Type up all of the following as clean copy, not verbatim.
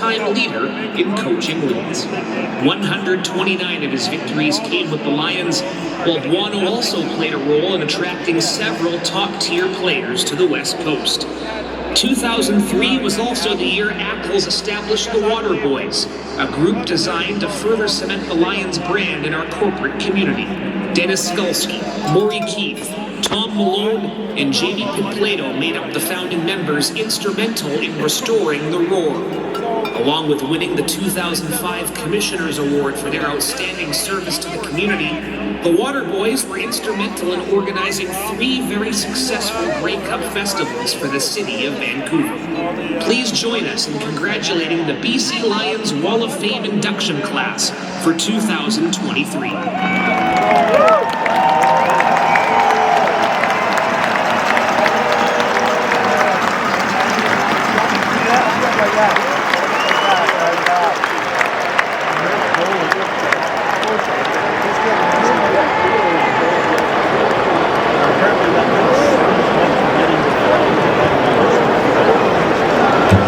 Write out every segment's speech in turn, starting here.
all-time leader in coaching wins. 129 of his victories came with the Lions, while Buono also played a role in attracting several top-tier players to the West Coast. 2003 was also the year Apples established the Waterboys, a group designed to further cement the Lions brand in our corporate community. Dennis Skulski, Maury Keith, Tom Malone, and Jamie Pitplato made up the founding members, instrumental in restoring the Roar. Along with winning the 2005 Commissioner's Award for their outstanding service to the community, the Waterboys were instrumental in organizing 3 very successful Grey Cup festivals for the city of Vancouver. Please join us in congratulating the BC Lions Wall of Fame induction class for 2023.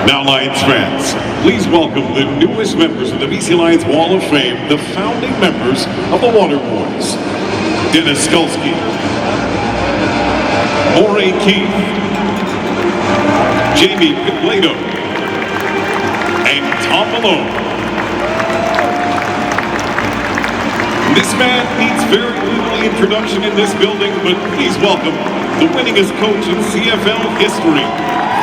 Now, Lions fans, please welcome the newest members of the BC Lions Wall of Fame, the founding members of the Waterboys. Dennis Skulski, Maury Keith, Jamie Pitplato, and Tom Malone. This man needs very little introduction in this building, but please welcome the winningest coach in CFL history,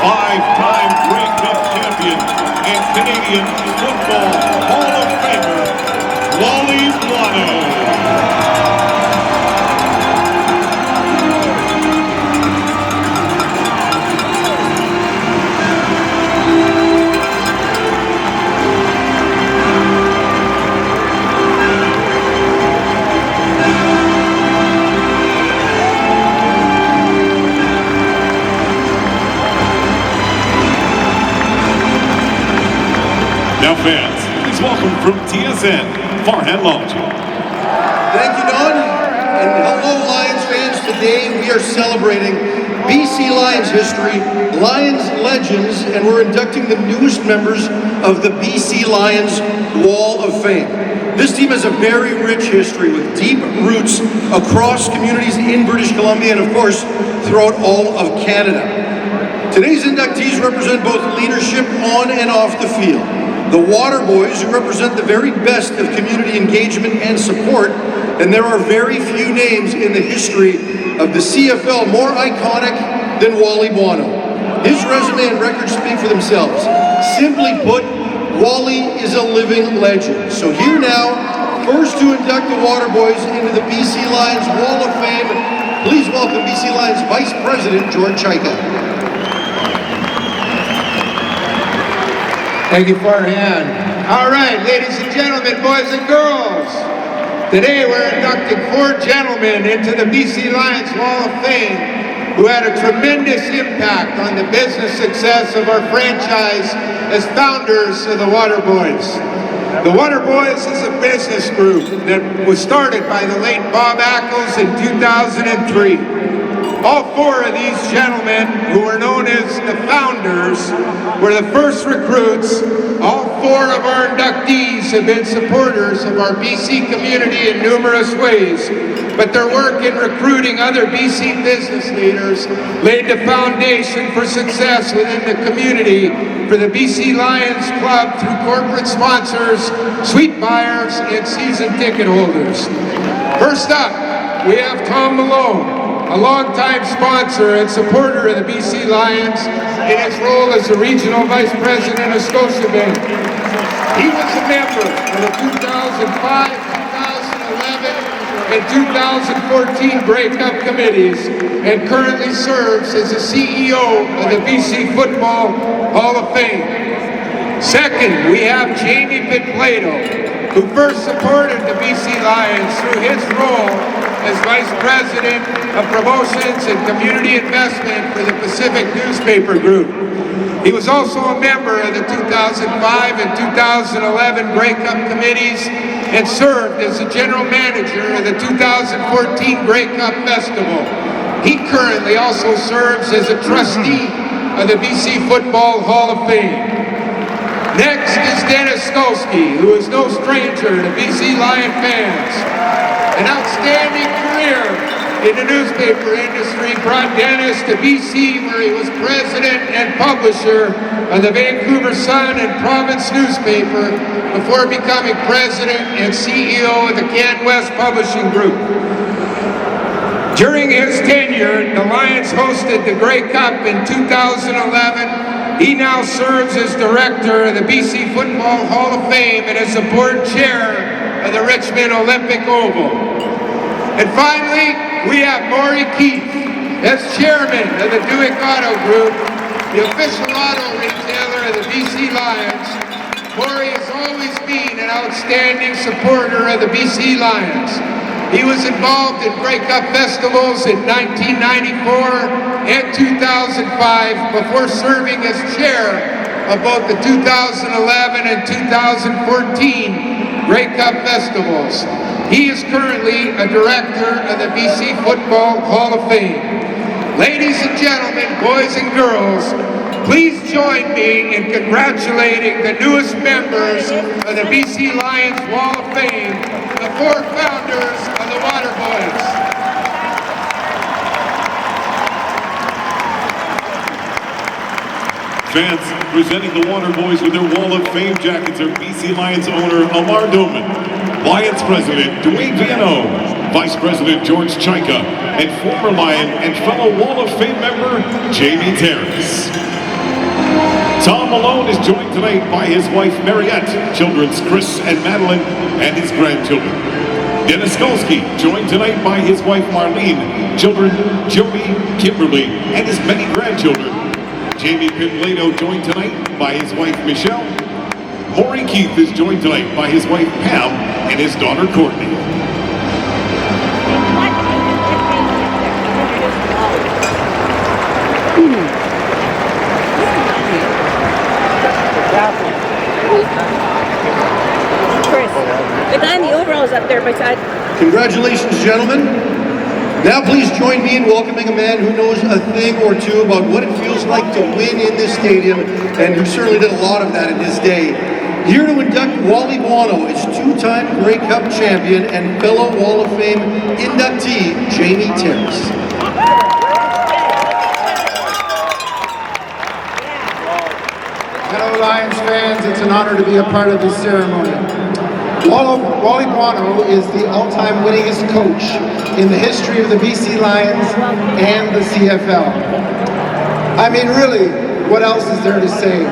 5-time Grey Cup champion and Canadian Football Hall of Famer, Wally Buono. Now fans, please welcome from TSN, Farhan Lalji. Thank you, Don. And hello, Lions fans. Today we are celebrating BC Lions history, Lions legends, and we're inducting the newest members of the BC Lions Wall of Fame. This team has a very rich history with deep roots across communities in British Columbia and, of course, throughout all of Canada. Today's inductees represent both leadership on and off the field. The Waterboys, who represent the very best of community engagement and support, and there are very few names in the history of the CFL more iconic than Wally Buono. His resume and records speak for themselves. Simply put, Wally is a living legend. So here now, first to induct the Waterboys into the BC Lions Wall of Fame, please welcome BC Lions Vice President George Chaika. Thank you, Farhan. All right, ladies and gentlemen, boys and girls. Today we're inducting 4 gentlemen into the BC Lions Wall of Fame who had a tremendous impact on the business success of our franchise as founders of the Waterboys. The Waterboys is a business group that was started by the late Bob Ackles in 2003. All 4 of these gentlemen, who were known as the founders, were the first recruits. All 4 of our inductees have been supporters of our BC community in numerous ways, but their work in recruiting other BC business leaders laid the foundation for success within the community for the BC Lions Club through corporate sponsors, suite buyers, and season ticket holders. First up, we have Tom Malone, a longtime sponsor and supporter of the BC Lions in his role as the Regional Vice President of Scotiabank. He was a member of the 2005, 2011, and 2014 Grey Cup committees and currently serves as the CEO of the BC Football Hall of Fame. Second, we have Jamie Pitplato, who first supported the BC Lions through his role as Vice President of Promotions and Community Investment for the Pacific Newspaper Group. He was also a member of the 2005 and 2011 Grey Cup committees and served as the General Manager of the 2014 Grey Cup Festival. He currently also serves as a trustee of the BC Football Hall of Fame. Next is Dennis Skolsky, who is no stranger to BC Lion fans. An outstanding career in the newspaper industry brought Dennis to BC, where he was president and publisher of the Vancouver Sun and Province newspaper before becoming president and CEO of the Can West Publishing Group. During his tenure, the Lions hosted the Grey Cup in 2011. He now serves as director of the BC Football Hall of Fame and is the board chair of the Richmond Olympic Oval. And finally, we have Maury Keith as chairman of the Buick Auto Group, the official auto retailer of the BC Lions. Maury has always been an outstanding supporter of the BC Lions. He was involved in Grey Cup festivals in 1994 and 2005 before serving as chair of both the 2011 and 2014 Grey Cup festivals. He is currently a director of the BC Football Hall of Fame. Ladies and gentlemen, boys and girls, please join me in congratulating the newest members of the BC Lions Wall of Fame, the four founders of the Waterboys. Fans presenting the Waterboys with their Wall of Fame jackets are BC Lions owner Amar Doman, Lions President Dwayne Viano, Vice President George Chaika, and former Lion and fellow Wall of Fame member Jamie Terrace. Tom Malone is joined tonight by his wife Mariette, children's Chris and Madeline, and his grandchildren. Dennis Skolsky joined tonight by his wife Marlene, children Joey, Kimberly, and his many grandchildren. Jamie Pimblado joined tonight by his wife Michelle. Maury Keith is joined tonight by his wife Pam and his daughter Courtney. Chris, the guy in the overalls up there beside. Congratulations, gentlemen. Now please join me in welcoming a man who knows a thing or two about what it feels like to win in this stadium, and who certainly did a lot of that in his day. Here to induct Wally Buono is two-time Grey Cup champion and fellow Wall of Fame inductee, Jamie Terrace. Hello Lions fans, it's an honor to be a part of this ceremony. Wally Buono is the all-time winningest coach in the history of the BC Lions and the CFL. I mean, really, what else is there to say?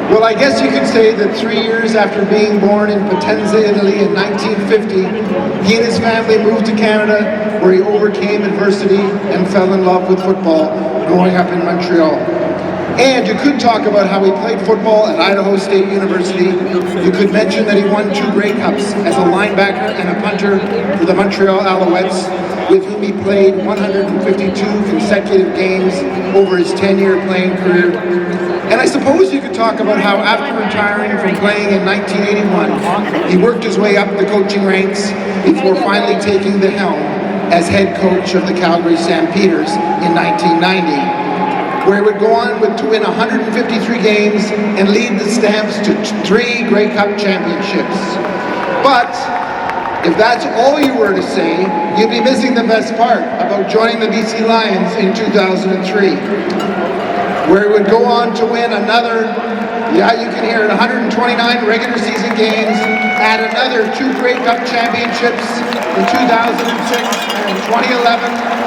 Well, I guess you could say that 3 years after being born in Potenza, Italy in 1950, he and his family moved to Canada, where he overcame adversity and fell in love with football growing up in Montreal. And you could talk about how he played football at Idaho State University. You could mention that he won 2 Grey Cups as a linebacker and a punter for the Montreal Alouettes, with whom he played 152 consecutive games over his 10-year playing career. And I suppose you could talk about how after retiring from playing in 1981, he worked his way up the coaching ranks before finally taking the helm as head coach of the Calgary Stampeders in 1990. Where he would go on to win 153 games and lead the Stamps to 3 Grey Cup championships. But if that's all you were to say, you'd be missing the best part about joining the BC Lions in 2003, where he would go on to win another, yeah, you can hear it, 129 regular season games, add another 2 Grey Cup championships in 2006 and 2011.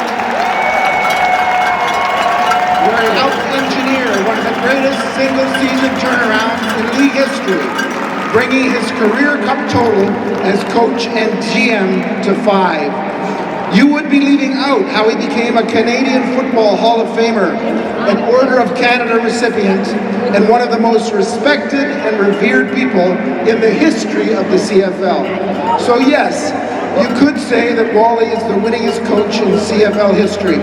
Where he helped engineer one of the greatest single-season turnarounds in league history, bringing his career cup total as coach and GM to 5. You would be leaving out how he became a Canadian Football Hall of Famer, an Order of Canada recipient, and one of the most respected and revered people in the history of the CFL. So yes, you could say that Wally is the winningest coach in CFL history,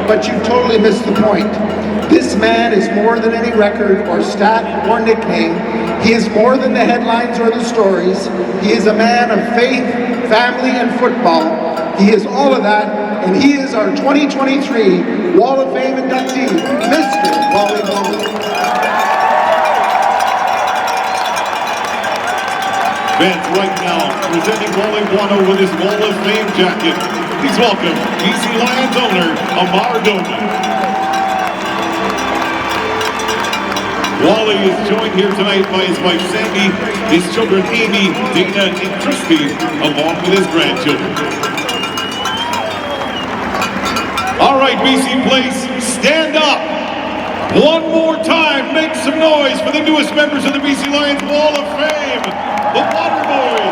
but you totally missed the point. This man is more than any record or stat or nickname. He is more than the headlines or the stories. He is a man of faith, family, and football. He is all of that, and he is our 2023 Wall of Fame inductee, Mr. Wally Buono. Fans right now presenting Wally Buono with his Wall of Fame jacket. Please welcome BC Lions owner Amar Doman. Wally is joined here tonight by his wife Sandy, his children Amy, Dana, and Christy, along with his grandchildren. All right, BC Place, stand up. One more time, make some noise for the newest members of the BC Lions Wall of Fame, the Waterboys.